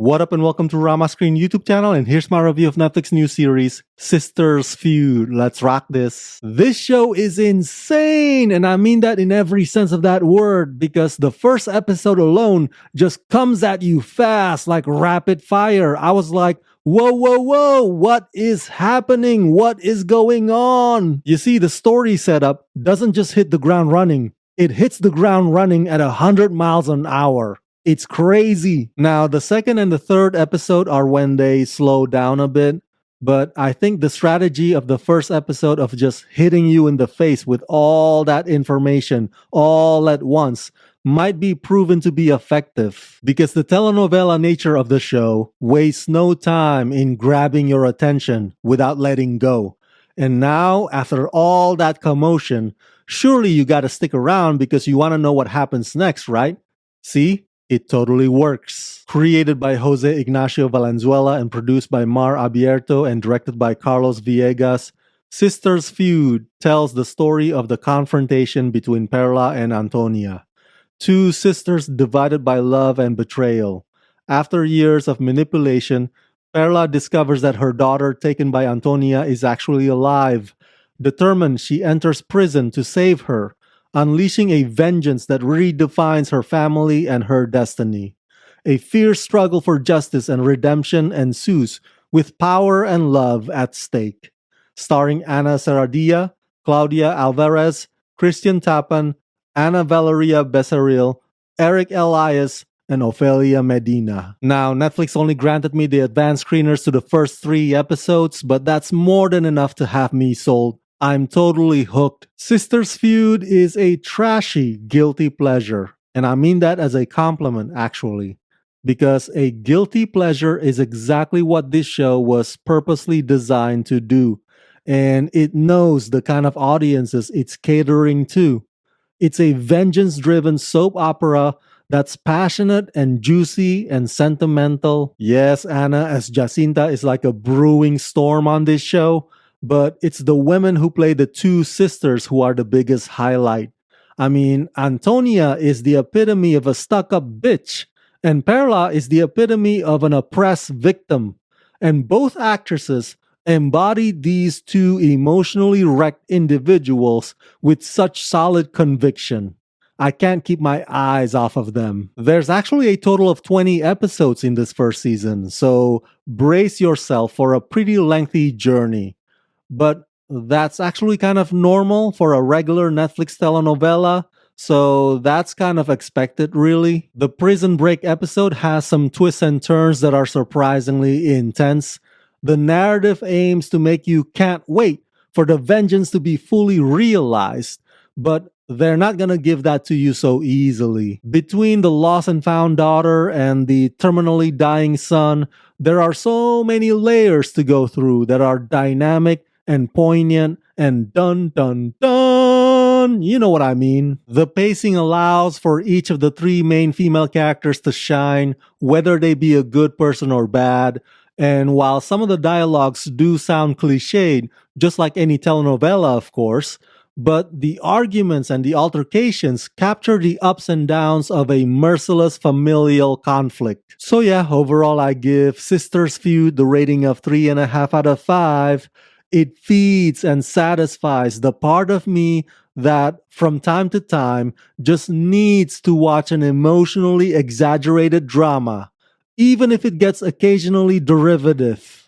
What up and welcome to Rama Screen YouTube channel, and here's my review of Netflix new series, Sisters Feud. Let's rock this. This show is insane, and I mean that in every sense of that word, because the first episode alone just comes at you fast like rapid fire. I was like, whoa, whoa, whoa, what is happening? What is going on? You see, the story setup doesn't just hit the ground running. It hits the ground running at 100 miles an hour. It's crazy. Now, the second and the third episode are when they slow down a bit, but I think the strategy of the first episode of just hitting you in the face with all that information all at once might be proven to be effective, because the telenovela nature of the show wastes no time in grabbing your attention without letting go. And now, after all that commotion, surely you gotta stick around because you wanna know what happens next, right? See? It totally works. Created by Jose Ignacio Valenzuela and produced by Mar Abierto and directed by Carlos Villegas, Sisters Feud tells the story of the confrontation between Perla and Antonia, two sisters divided by love and betrayal. After years of manipulation, Perla discovers that her daughter taken by Antonia is actually alive. Determined, she enters prison to save her, unleashing a vengeance that redefines her family and her destiny. A fierce struggle for justice and redemption ensues, with power and love at stake. Starring Ana Serradilla, Claudia Alvarez, Christian Tapan, Ana Valeria Becerril, Eric Elias, and Ofelia Medina. Now, Netflix only granted me the advanced screeners to the first 3 episodes, but that's more than enough to have me sold. I'm totally hooked. Sisters Feud is a trashy, guilty pleasure. And I mean that as a compliment, actually. Because a guilty pleasure is exactly what this show was purposely designed to do. And it knows the kind of audiences it's catering to. It's a vengeance-driven soap opera that's passionate and juicy and sentimental. Yes, Ana as Jacinta is like a brewing storm on this show. But it's the women who play the two sisters who are the biggest highlight. I mean, Antonia is the epitome of a stuck-up bitch, and Perla is the epitome of an oppressed victim. And both actresses embody these two emotionally wrecked individuals with such solid conviction. I can't keep my eyes off of them. There's actually a total of 20 episodes in this first season, so brace yourself for a pretty lengthy journey. But that's actually kind of normal for a regular Netflix telenovela, so that's kind of expected, really. The prison break episode has some twists and turns that are surprisingly intense. The narrative aims to make you can't wait for the vengeance to be fully realized, but they're not gonna give that to you so easily. Between the lost and found daughter and the terminally dying son, there are so many layers to go through that are dynamic and poignant and dun dun dun. You know what I mean. The pacing allows for each of the 3 main female characters to shine, whether they be a good person or bad. And while some of the dialogues do sound cliched, just like any telenovela, of course, but the arguments and the altercations capture the ups and downs of a merciless familial conflict. So yeah, overall I give Sisters Feud the rating of 3.5 out of 5. It feeds and satisfies the part of me that, from time to time, just needs to watch an emotionally exaggerated drama, even if it gets occasionally derivative.